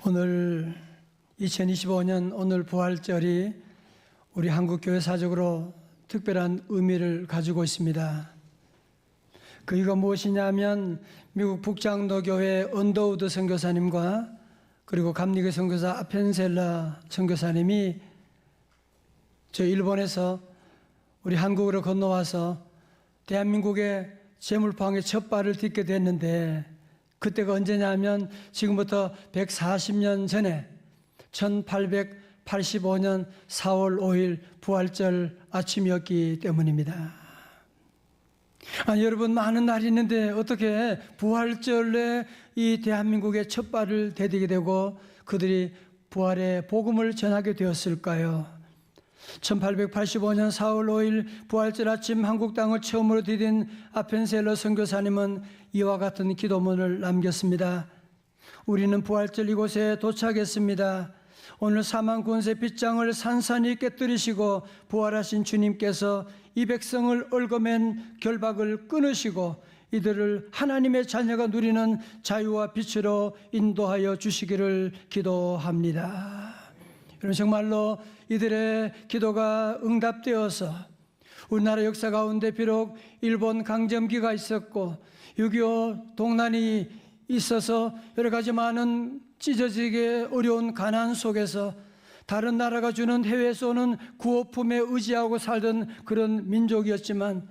오늘 2025년 오늘 부활절이 우리 한국교회 사적으로 특별한 의미를 가지고 있습니다. 그 이유가 무엇이냐면 미국 북장로교회 언더우드 선교사님과 그리고 감리교 선교사 아펜셀라 선교사님이 저 일본에서 우리 한국으로 건너와서 대한민국의 재물포항에 첫 발을 딛게 됐는데, 그때가 언제냐면 지금부터 140년 전에 1885년 4월 5일 부활절 아침이었기 때문입니다. 여러분, 많은 날이 있는데 어떻게 부활절에 이 대한민국의 첫 발을 디디게 되고 그들이 부활의 복음을 전하게 되었을까요? 1885년 4월 5일 부활절 아침 한국 땅을 처음으로 디딘 아펜셀러 선교사님은 이와 같은 기도문을 남겼습니다. 우리는 부활절 이곳에 도착했습니다. 오늘 사망 권세 빗장을 산산히 깨뜨리시고 부활하신 주님께서 이 백성을 얽어맨 결박을 끊으시고 이들을 하나님의 자녀가 누리는 자유와 빛으로 인도하여 주시기를 기도합니다. 여러분, 정말로 이들의 기도가 응답되어서 우리나라 역사 가운데 비록 일본 강점기가 있었고 6.25 동란이 있어서 여러 가지 많은 찢어지기 어려운 가난 속에서 다른 나라가 주는 해외에서 오는 구호품에 의지하고 살던 그런 민족이었지만,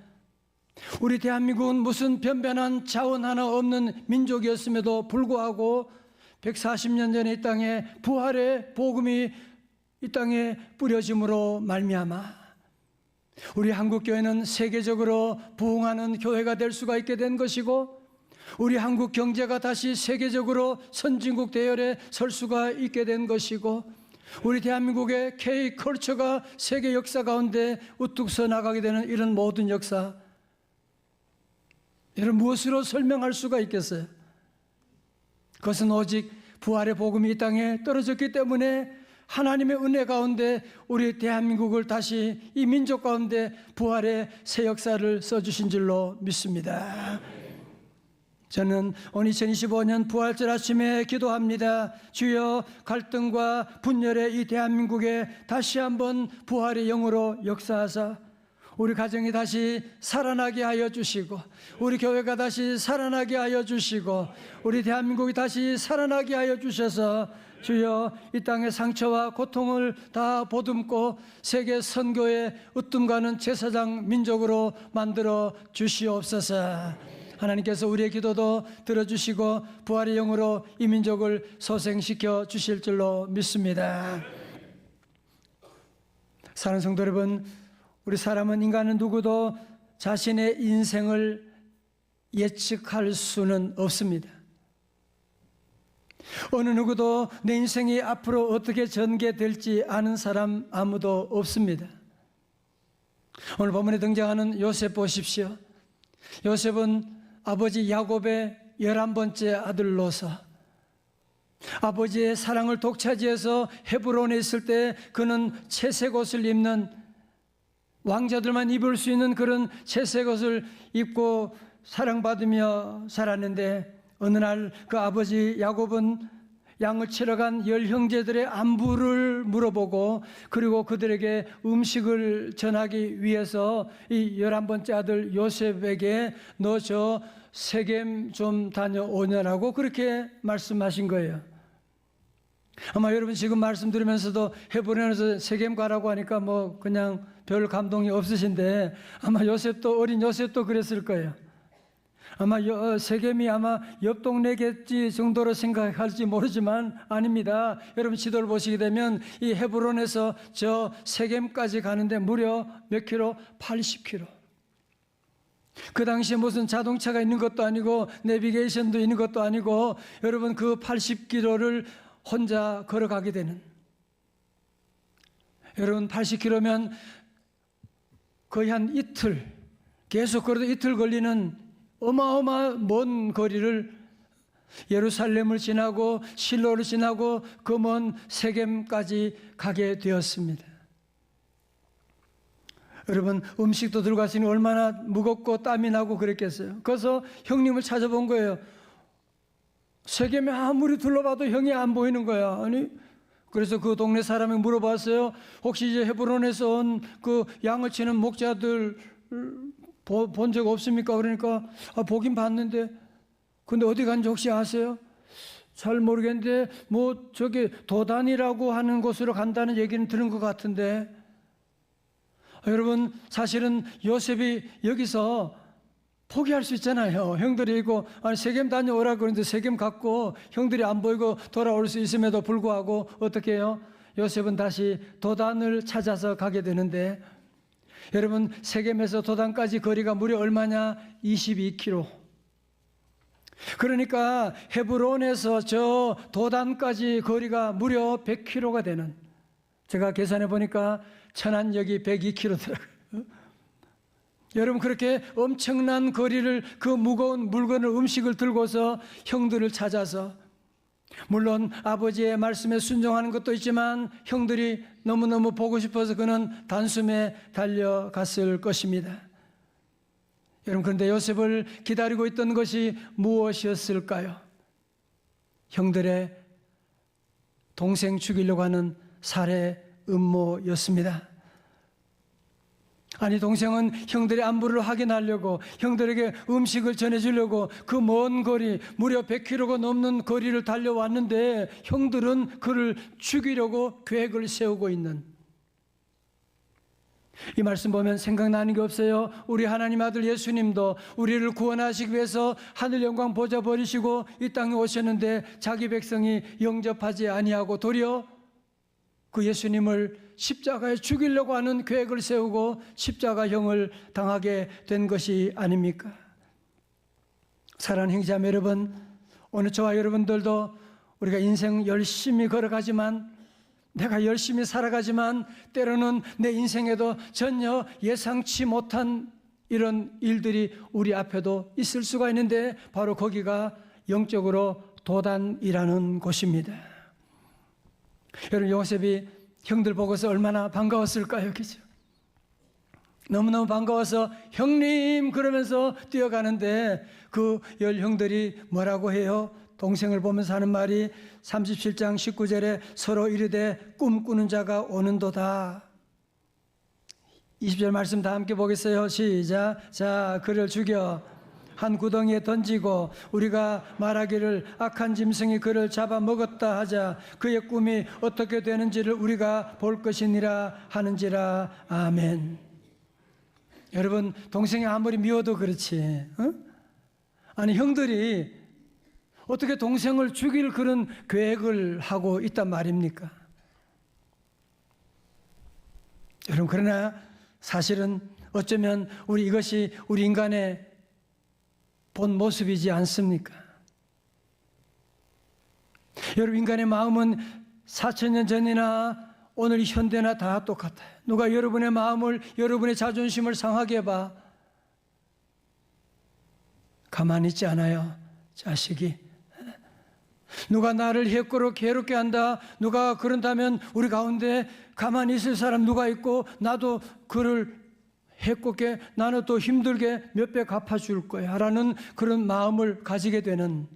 우리 대한민국은 무슨 변변한 자원 하나 없는 민족이었음에도 불구하고 140년 전에 이 땅에 부활의 복음이 이 땅에 뿌려짐으로 말미암아 우리 한국교회는 세계적으로 부흥하는 교회가 될 수가 있게 된 것이고, 우리 한국 경제가 다시 세계적으로 선진국 대열에 설 수가 있게 된 것이고, 우리 대한민국의 K컬처가 세계 역사 가운데 우뚝 서 나가게 되는 이런 모든 역사, 여러분, 무엇으로 설명할 수가 있겠어요? 그것은 오직 부활의 복음이 이 땅에 떨어졌기 때문에 하나님의 은혜 가운데 우리 대한민국을 다시 이 민족 가운데 부활의 새 역사를 써주신 줄로 믿습니다. 저는 오늘 2025년 부활절 아침에 기도합니다. 주여, 갈등과 분열의 이 대한민국에 다시 한번 부활의 영으로 역사하사 우리 가정이 다시 살아나게 하여 주시고, 우리 교회가 다시 살아나게 하여 주시고, 우리 대한민국이 다시 살아나게 하여 주셔서 주여, 이 땅의 상처와 고통을 다 보듬고 세계 선교의 으뜸가는 제사장 민족으로 만들어 주시옵소서. 하나님께서 우리의 기도도 들어주시고 부활의 영으로 이 민족을 소생시켜 주실 줄로 믿습니다. 사랑하는 성도 여러분, 우리 사람은, 인간은 누구도 자신의 인생을 예측할 수는 없습니다. 어느 누구도 내 인생이 앞으로 어떻게 전개될지 아는 사람 아무도 없습니다. 오늘 본문에 등장하는 요셉 보십시오. 요셉은 아버지 야곱의 11번째 아들로서 아버지의 사랑을 독차지해서 헤브론에 있을 때 그는 채색 옷을 입는, 왕자들만 입을 수 있는 그런 채색 옷을 입고 사랑받으며 살았는데, 어느 날 그 아버지 야곱은 양을 치러 간 10형제들의 안부를 물어보고 그리고 그들에게 음식을 전하기 위해서 이 11번째 아들 요셉에게 너 저 세겜 좀 다녀오냐라고 그렇게 말씀하신 거예요. 아마 여러분 지금 말씀 들으면서도 헤브론에서 세겜 가라고 하니까 뭐 그냥 별 감동이 없으신데, 아마 요셉도, 어린 요셉도 그랬을 거예요. 아마 세겜이 아마 옆 동네겠지 정도로 생각할지 모르지만 아닙니다. 여러분 지도를 보시게 되면 이 헤브론에서 저 세겜까지 가는데 무려 몇 킬로? 80킬로. 그 당시에 무슨 자동차가 있는 것도 아니고 내비게이션도 있는 것도 아니고, 여러분 그 80킬로를 혼자 걸어가게 되는, 여러분 80킬로면 거의 한 이틀, 계속 걸어도 이틀 걸리는 어마어마한 먼 거리를 예루살렘을 지나고 실로를 지나고 그 먼 세겜까지 가게 되었습니다. 여러분, 음식도 들고 갔으니 얼마나 무겁고 땀이 나고 그랬겠어요. 그래서 형님을 찾아본 거예요. 세겜에 아무리 둘러봐도 형이 안 보이는 거야. 아니, 그래서 그 동네 사람이 물어봤어요. 혹시 이제 헤브론에서 온 그 양을 치는 목자들 본 적 없습니까? 그러니까 보긴 봤는데, 근데 어디 간지 혹시 아세요? 잘 모르겠는데 뭐 저기 도단이라고 하는 곳으로 간다는 얘기는 들은 것 같은데, 여러분 사실은 요셉이 여기서 포기할 수 있잖아요. 형들이 이거 세겜 다녀오라 그러는데 세겜 갔고 형들이 안 보이고 돌아올 수 있음에도 불구하고 어떻게 해요? 요셉은 다시 도단을 찾아서 가게 되는데, 여러분 세겜에서 도단까지 거리가 무려 얼마냐? 22km. 그러니까 헤브론에서 저 도단까지 거리가 무려 100km가 되는, 제가 계산해 보니까 천안역이 102km더라고요. 여러분 그렇게 엄청난 거리를 그 무거운 물건을, 음식을 들고서 형들을 찾아서, 물론 아버지의 말씀에 순종하는 것도 있지만 형들이 너무너무 보고 싶어서 그는 단숨에 달려갔을 것입니다. 여러분 그런데 요셉을 기다리고 있던 것이 무엇이었을까요? 형들의 동생 죽이려고 하는 살해 음모였습니다. 아니, 동생은 형들의 안부를 확인하려고, 형들에게 음식을 전해주려고 그 먼 거리, 무려 100km가 넘는 거리를 달려왔는데 형들은 그를 죽이려고 계획을 세우고 있는, 이 말씀 보면 생각나는 게 없어요? 우리 하나님 아들 예수님도 우리를 구원하시기 위해서 하늘 영광 보좌 버리시고 이 땅에 오셨는데 자기 백성이 영접하지 아니하고 도리어 그 예수님을 십자가에 죽이려고 하는 계획을 세우고 십자가형을 당하게 된 것이 아닙니까? 사랑하는 형제자매 여러분, 오늘 저와 여러분들도 우리가 인생 열심히 걸어가지만, 내가 열심히 살아가지만 때로는 내 인생에도 전혀 예상치 못한 이런 일들이 우리 앞에도 있을 수가 있는데, 바로 거기가 영적으로 도단이라는 곳입니다. 여러분 요셉이 형들 보고서 얼마나 반가웠을까요? 그죠? 너무너무 반가워서 형님 그러면서 뛰어가는데 그 열 형들이 뭐라고 해요? 동생을 보면서 하는 말이 37장 19절에 서로 이르되 꿈꾸는 자가 오는도다. 20절 말씀 다 함께 보겠어요. 시작. 자, 그를 죽여 한 구덩이에 던지고 우리가 말하기를 악한 짐승이 그를 잡아먹었다 하자. 그의 꿈이 어떻게 되는지를 우리가 볼 것이니라 하는지라. 아멘. 여러분 동생이 아무리 미워도 그렇지, 아니 형들이 어떻게 동생을 죽일 그런 계획을 하고 있단 말입니까? 여러분 그러나 사실은 어쩌면 이것이 우리 인간의 본 모습이지 않습니까? 여러분 인간의 마음은 4000년 전이나 오늘 현대나 다 똑같아요. 누가 여러분의 마음을, 여러분의 자존심을 상하게 해봐, 가만히 있지 않아요. 자식이 누가 나를 해코로 괴롭게 한다, 누가 그런다면 우리 가운데 가만히 있을 사람 누가 있고 나도 그를 해코게, 나는 또 힘들게 몇 배 갚아줄 거야 라는 그런 마음을 가지게 되는,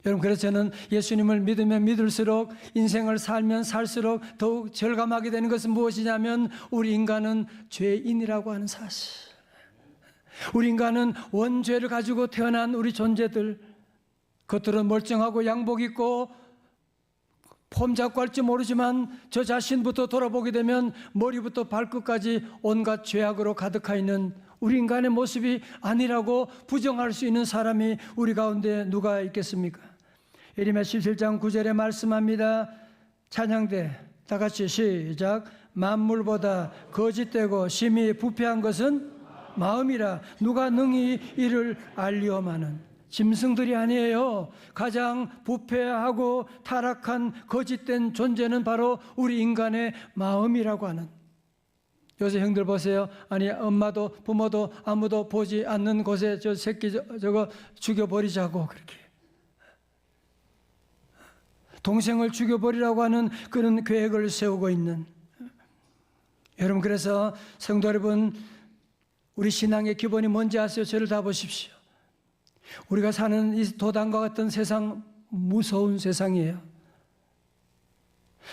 여러분 그래서 저는 예수님을 믿으면 믿을수록, 인생을 살면 살수록 더욱 절감하게 되는 것은 무엇이냐면 우리 인간은 죄인이라고 하는 사실. 우리 인간은 원죄를 가지고 태어난 우리 존재들, 겉으로는 멀쩡하고 양복 입고 폼 잡고 할지 모르지만 저 자신부터 돌아보게 되면 머리부터 발끝까지 온갖 죄악으로 가득하 있는 우리 인간의 모습이 아니라고 부정할 수 있는 사람이 우리 가운데 누가 있겠습니까? 예레미야 17장 9절에 말씀합니다. 찬양대 다 같이 시작. 만물보다 거짓되고 심히 부패한 것은 마음이라 누가 능히 이를 알리오마는. 짐승들이 아니에요. 가장 부패하고 타락한 거짓된 존재는 바로 우리 인간의 마음이라고 하는. 요새 형들 보세요. 아니 엄마도 부모도 아무도 보지 않는 곳에 저 새끼 저거 죽여버리자고 그렇게, 동생을 죽여버리라고 하는 그런 계획을 세우고 있는. 여러분 그래서 성도 여러분, 우리 신앙의 기본이 뭔지 아세요? 저를 다 보십시오. 우리가 사는 이 도단과 같은 세상, 무서운 세상이에요.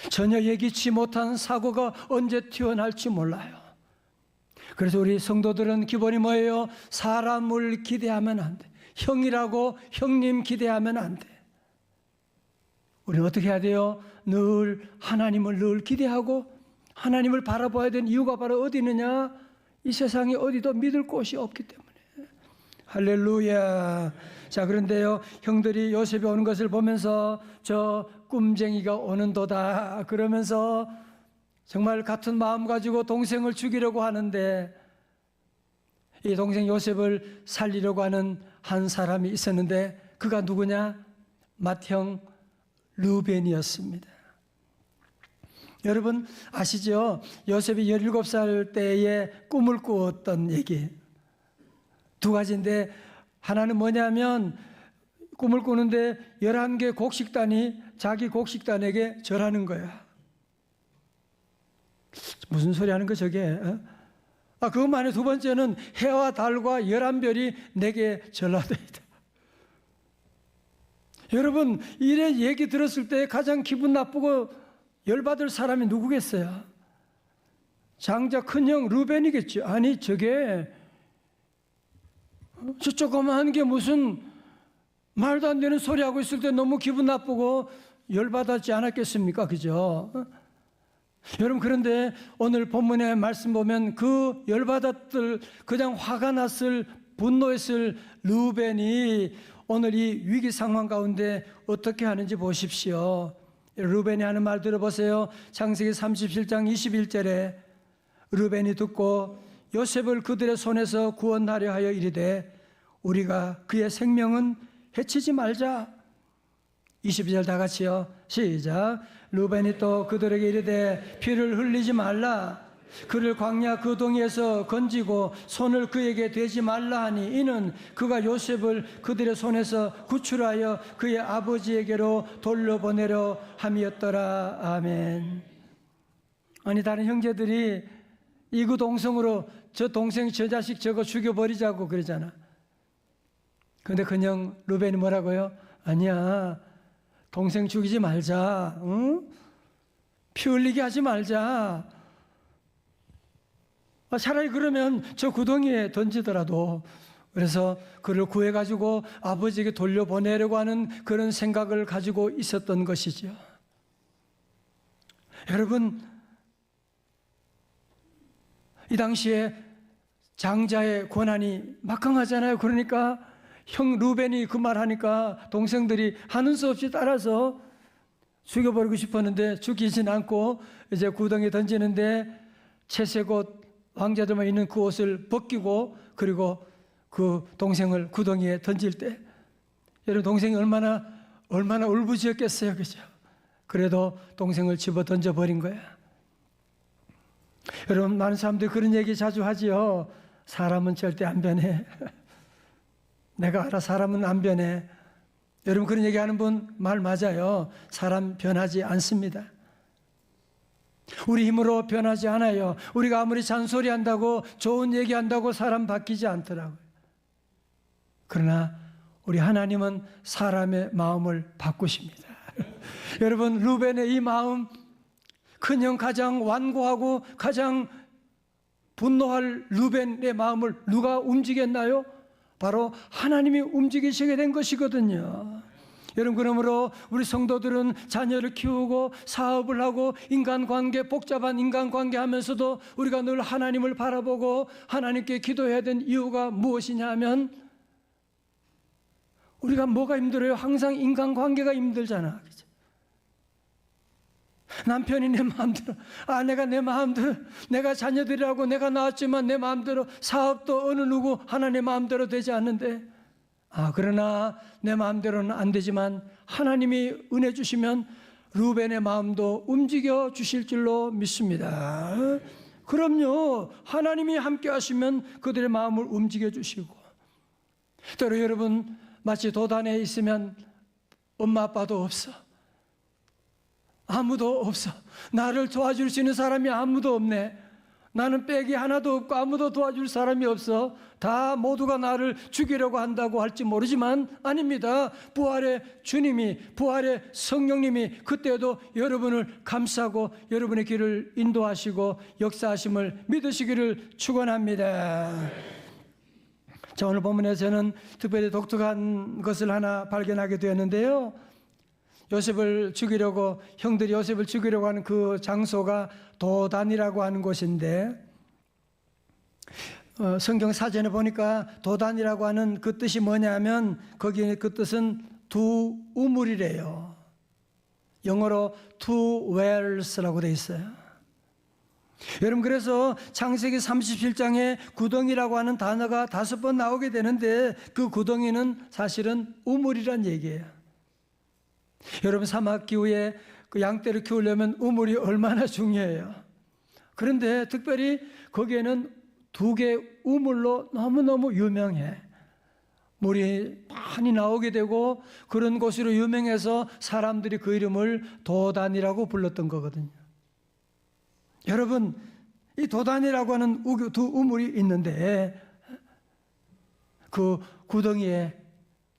전혀 예기치 못한 사고가 언제 튀어날지 몰라요. 그래서 우리 성도들은 기본이 뭐예요? 사람을 기대하면 안 돼. 형이라고 형님 기대하면 안 돼. 우리는 어떻게 해야 돼요? 늘 하나님을 늘 기대하고 하나님을 바라봐야 되는 이유가 바로 어디 있느냐? 이 세상에 어디도 믿을 곳이 없기 때문에. 할렐루야. 자, 그런데요, 형들이 요셉이 오는 것을 보면서 저 꿈쟁이가 오는도다 그러면서 정말 같은 마음 가지고 동생을 죽이려고 하는데, 이 동생 요셉을 살리려고 하는 한 사람이 있었는데 그가 누구냐? 맏형 르벤이었습니다. 여러분 아시죠? 요셉이 17살 때에 꿈을 꾸었던 얘기 두 가지인데, 하나는 뭐냐면 꿈을 꾸는데 11개 곡식단이 자기 곡식단에게 절하는 거야. 무슨 소리 하는 거 저게? 그것만 해. 두 번째는 해와 달과 11별이 내게 절하되이다. 여러분, 이래 얘기 들었을 때 가장 기분 나쁘고 열받을 사람이 누구겠어요? 장자 큰형 르벤이겠죠. 아니 저게 저 조그마한 게 무슨 말도 안 되는 소리 하고 있을 때 너무 기분 나쁘고 열받았지 않았겠습니까? 그죠? 여러분, 그런데 오늘 본문의 말씀 보면 그 열받았을, 그냥 화가 났을, 분노했을 르벤이 오늘 이 위기 상황 가운데 어떻게 하는지 보십시오. 르벤이 하는 말 들어보세요. 창세기 37장 21절에 르벤이 듣고 요셉을 그들의 손에서 구원하려 하여 이르되 우리가 그의 생명은 해치지 말자. 22절 다 같이요. 시작. 르벤이 또 그들에게 이르되 피를 흘리지 말라. 그를 광야 그 동에서 건지고 손을 그에게 대지 말라 하니 이는 그가 요셉을 그들의 손에서 구출하여 그의 아버지에게로 돌려보내려 함이었더라. 아멘. 아니 다른 형제들이 이구 동성으로 저 동생 저 자식 저거 죽여버리자고 그러잖아. 근데 그냥 르벤이 뭐라고요? 아니야, 동생 죽이지 말자. 응? 피 흘리게 하지 말자. 차라리 그러면 저 구덩이에 던지더라도. 그래서 그를 구해가지고 아버지에게 돌려보내려고 하는 그런 생각을 가지고 있었던 것이죠. 여러분, 이 당시에 장자의 권한이 막강하잖아요. 그러니까 형 르벤이 그 말하니까 동생들이 하는 수 없이 따라서 죽여버리고 싶었는데 죽이진 않고 이제 구덩이에 던지는데 채색 옷, 왕자들만 있는 그 옷을 벗기고 그리고 그 동생을 구덩이에 던질 때 여러분 동생이 얼마나 울부짖었겠어요. 그죠? 그래도 동생을 집어 던져버린 거야. 여러분, 많은 사람들이 그런 얘기 자주 하지요. 사람은 절대 안 변해. 내가 알아, 사람은 안 변해. 여러분, 그런 얘기하는 분 말 맞아요. 사람 변하지 않습니다. 우리 힘으로 변하지 않아요. 우리가 아무리 잔소리한다고 좋은 얘기한다고 사람 바뀌지 않더라고요. 그러나 우리 하나님은 사람의 마음을 바꾸십니다. 여러분, 르벤의 이 마음, 큰형 가장 완고하고 가장 분노할 르벤의 마음을 누가 움직였나요? 바로 하나님이 움직이시게 된 것이거든요. 여러분, 그러므로 우리 성도들은 자녀를 키우고 사업을 하고 인간관계, 복잡한 인간관계 하면서도 우리가 늘 하나님을 바라보고 하나님께 기도해야 되는 이유가 무엇이냐 하면 우리가 뭐가 힘들어요? 항상 인간관계가 힘들잖아. 그죠? 남편이 내 마음대로, 아내가 내 마음대로, 내가 자녀들이라고 내가 낳았지만 내 마음대로, 사업도 어느 누구 하나님 마음대로 되지 않는데, 그러나 내 마음대로는 안 되지만 하나님이 은혜 주시면 르벤의 마음도 움직여 주실 줄로 믿습니다. 그럼요, 하나님이 함께 하시면 그들의 마음을 움직여 주시고, 때로 여러분 마치 도단에 있으면 엄마 아빠도 없어, 아무도 없어, 나를 도와줄 수 있는 사람이 아무도 없네. 나는 백이 하나도 없고 아무도 도와줄 사람이 없어. 다 모두가 나를 죽이려고 한다고 할지 모르지만 아닙니다. 부활의 주님이, 부활의 성령님이 그때도 여러분을 감싸고 여러분의 길을 인도하시고 역사하심을 믿으시기를 축원합니다. 자, 오늘 본문에서는 특별히 독특한 것을 하나 발견하게 되었는데요. 요셉을 죽이려고, 형들이 요셉을 죽이려고 하는 그 장소가 도단이라고 하는 곳인데, 성경 사전에 보니까 도단이라고 하는 그 뜻이 뭐냐면, 거기에 그 뜻은 두 우물이래요. 영어로 two wells라고 되어 있어요. 여러분, 그래서 창세기 37장에 구덩이라고 하는 단어가 5번 나오게 되는데, 그 구덩이는 사실은 우물이란 얘기예요. 여러분, 사막 기후에 그 양떼를 키우려면 우물이 얼마나 중요해요. 그런데 특별히 거기에는 2개 우물로 너무너무 유명해. 물이 많이 나오게 되고 그런 곳으로 유명해서 사람들이 그 이름을 도단이라고 불렀던 거거든요. 여러분, 이 도단이라고 하는 두 우물이 있는데 그 구덩이에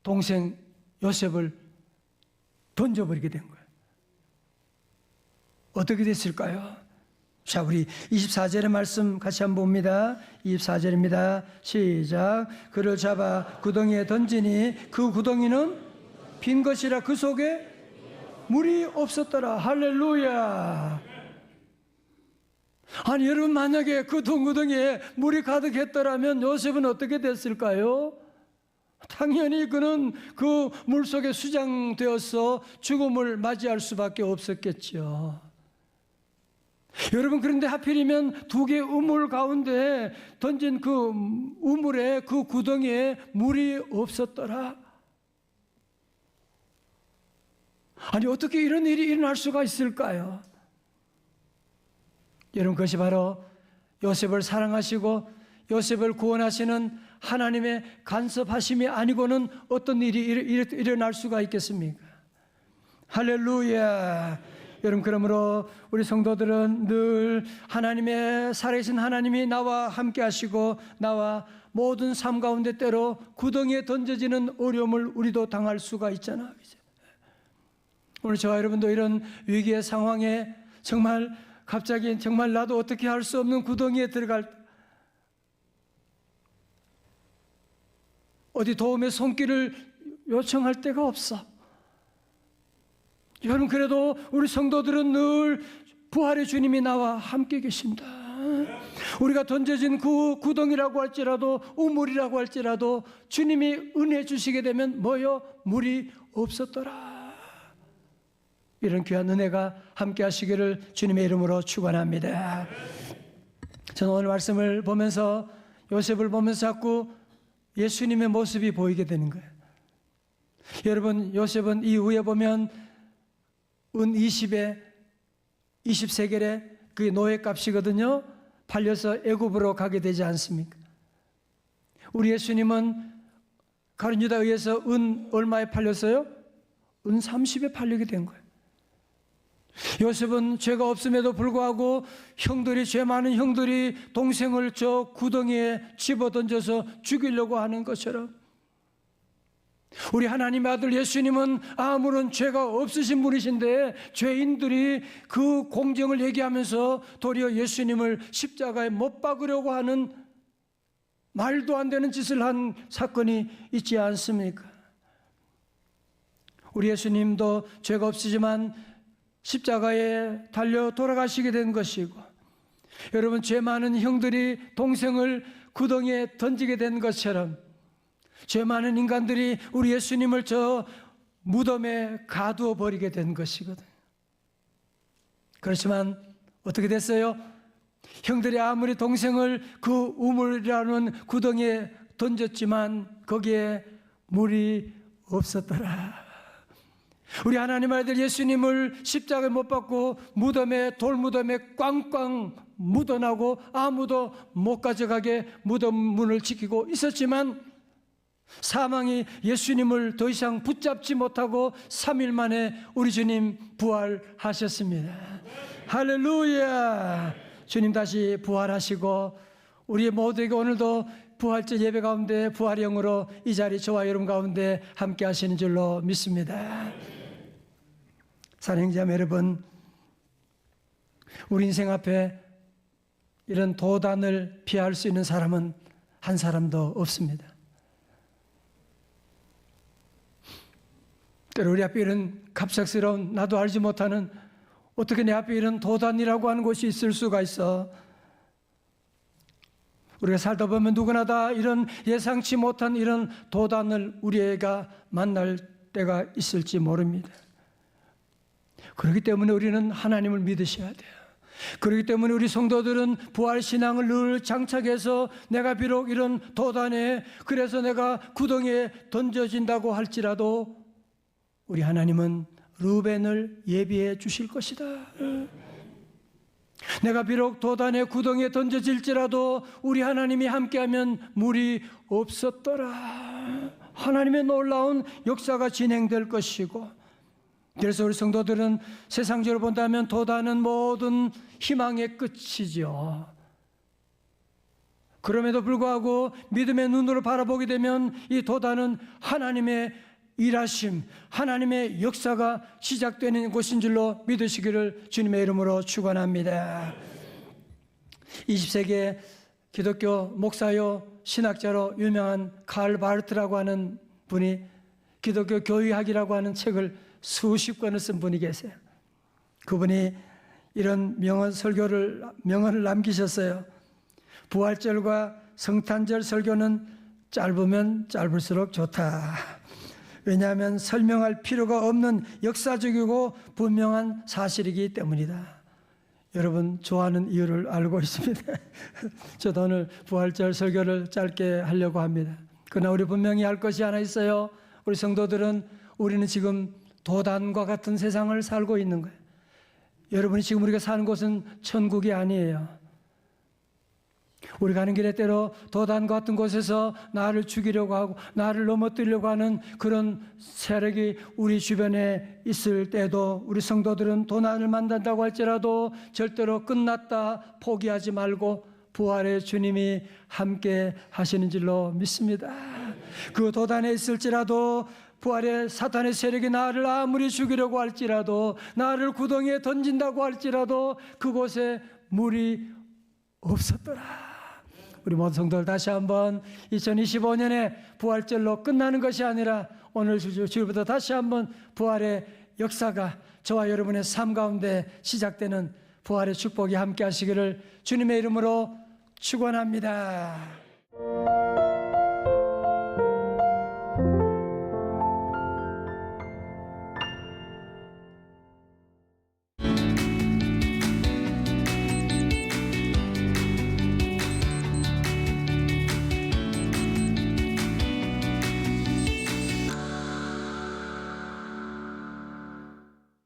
동생 요셉을 던져버리게 된 거예요. 어떻게 됐을까요? 자, 우리 24절의 말씀 같이 한번 봅니다. 24절입니다. 시작. 그를 잡아 구덩이에 던지니 그 구덩이는 빈 것이라 그 속에 물이 없었더라. 할렐루야. 아니, 여러분, 만약에 그 동구덩이에 물이 가득했더라면 요셉은 어떻게 됐을까요? 당연히 그는 그 물속에 수장되어서 죽음을 맞이할 수밖에 없었겠죠. 여러분, 그런데 하필이면 2개의 우물 가운데 던진 그 우물에, 그 구덩이에 물이 없었더라. 아니, 어떻게 이런 일이 일어날 수가 있을까요? 여러분, 그것이 바로 요셉을 사랑하시고 요셉을 구원하시는 하나님의 간섭하심이 아니고는 어떤 일이 일어날 수가 있겠습니까? 할렐루야. 여러분, 그러므로 우리 성도들은 늘 하나님의 살아계신 하나님이 나와 함께 하시고 나와 모든 삶 가운데 때로 구덩이에 던져지는 어려움을 우리도 당할 수가 있잖아요. 오늘 저와 여러분도 이런 위기의 상황에 정말 갑자기 정말 나도 어떻게 할 수 없는 구덩이에 들어갈 때 어디 도움의 손길을 요청할 데가 없어. 여러분, 그래도 우리 성도들은 늘 부활의 주님이 나와 함께 계신다. 우리가 던져진 그 구덩이라고 할지라도 우물이라고 할지라도 주님이 은혜 주시게 되면 뭐요? 물이 없었더라. 이런 귀한 은혜가 함께 하시기를 주님의 이름으로 축원합니다. 저는 오늘 말씀을 보면서 요셉을 보면서 자꾸 예수님의 모습이 보이게 되는 거예요. 여러분, 요셉은 이후에 보면 은 20세겔에 그게 노예값이거든요. 팔려서 애굽으로 가게 되지 않습니까? 우리 예수님은 가룟 유다에 의해서 은 얼마에 팔렸어요? 은 30에 팔리게 된 거예요. 요셉은 죄가 없음에도 불구하고 형들이, 죄 많은 형들이 동생을 저 구덩이에 집어던져서 죽이려고 하는 것처럼 우리 하나님의 아들 예수님은 아무런 죄가 없으신 분이신데 죄인들이 그 공정을 얘기하면서 도리어 예수님을 십자가에 못 박으려고 하는 말도 안 되는 짓을 한 사건이 있지 않습니까? 우리 예수님도 죄가 없으지만 십자가에 달려 돌아가시게 된 것이고, 여러분, 죄 많은 형들이 동생을 구덩이에 던지게 된 것처럼 죄 많은 인간들이 우리 예수님을 저 무덤에 가두어 버리게 된 것이거든요. 그렇지만 어떻게 됐어요? 형들이 아무리 동생을 그 우물이라는 구덩이에 던졌지만 거기에 물이 없었더라. 우리 하나님 아들 예수님을 십자가에 못 박고 무덤에, 돌무덤에 꽝꽝 묻어나고 아무도 못 가져가게 무덤 문을 지키고 있었지만 사망이 예수님을 더 이상 붙잡지 못하고 3일 만에 우리 주님 부활하셨습니다. 할렐루야. 주님 다시 부활하시고 우리 모두에게 오늘도 부활절 예배 가운데 부활의 영으로 이 자리 저와 여러분 가운데 함께 하시는 줄로 믿습니다. 사랑자매 여러분, 우리 인생 앞에 이런 도단을 피할 수 있는 사람은 한 사람도 없습니다. 때로 우리 앞에 이런 갑작스러운 나도 알지 못하는 어떻게 내 앞에 이런 도단이라고 하는 곳이 있을 수가 있어. 우리가 살다 보면 누구나 다 이런 예상치 못한 이런 도단을 우리가 만날 때가 있을지 모릅니다. 그렇기 때문에 우리는 하나님을 믿으셔야 돼요. 그렇기 때문에 우리 성도들은 부활신앙을 늘 장착해서 내가 비록 이런 도단에 그래서 내가 구덩이에 던져진다고 할지라도 우리 하나님은 르벤을 예비해 주실 것이다. 내가 비록 도단의 구덩이에 던져질지라도 우리 하나님이 함께하면 물이 없었더라. 하나님의 놀라운 역사가 진행될 것이고, 그래서 우리 성도들은 세상적으로 본다면 도단은 모든 희망의 끝이죠. 그럼에도 불구하고 믿음의 눈으로 바라보게 되면 이 도단은 하나님의 일하심, 하나님의 역사가 시작되는 곳인 줄로 믿으시기를 주님의 이름으로 축원합니다. 20세기의 기독교 목사요 신학자로 유명한 칼 바르트라고 하는 분이 기독교 교의학이라고 하는 책을 수십 권을 쓴 분이 계세요. 그분이 이런 명언을 남기셨어요. 부활절과 성탄절 설교는 짧으면 짧을수록 좋다. 왜냐하면 설명할 필요가 없는 역사적이고 분명한 사실이기 때문이다. 여러분 좋아하는 이유를 알고 있습니다. 저도 오늘 부활절 설교를 짧게 하려고 합니다. 그러나 우리 분명히 알 것이 하나 있어요. 우리 성도들은 우리는 지금 도단과 같은 세상을 살고 있는 거예요. 여러분이 지금 우리가 사는 곳은 천국이 아니에요. 우리 가는 길에 때로 도단과 같은 곳에서 나를 죽이려고 하고 나를 넘어뜨리려고 하는 그런 세력이 우리 주변에 있을 때도 우리 성도들은 도난을 만난다고 할지라도 절대로 끝났다 포기하지 말고 부활의 주님이 함께 하시는 줄로 믿습니다. 그 도단에 있을지라도 부활의 사탄의 세력이 나를 아무리 죽이려고 할지라도 나를 구덩이에 던진다고 할지라도 그곳에 물이 없었더라. 우리 모든 성도들 다시 한번 2025년에 부활절로 끝나는 것이 아니라 오늘 주일부터 다시 한번 부활의 역사가 저와 여러분의 삶 가운데 시작되는 부활의 축복이 함께 하시기를 주님의 이름으로 축원합니다.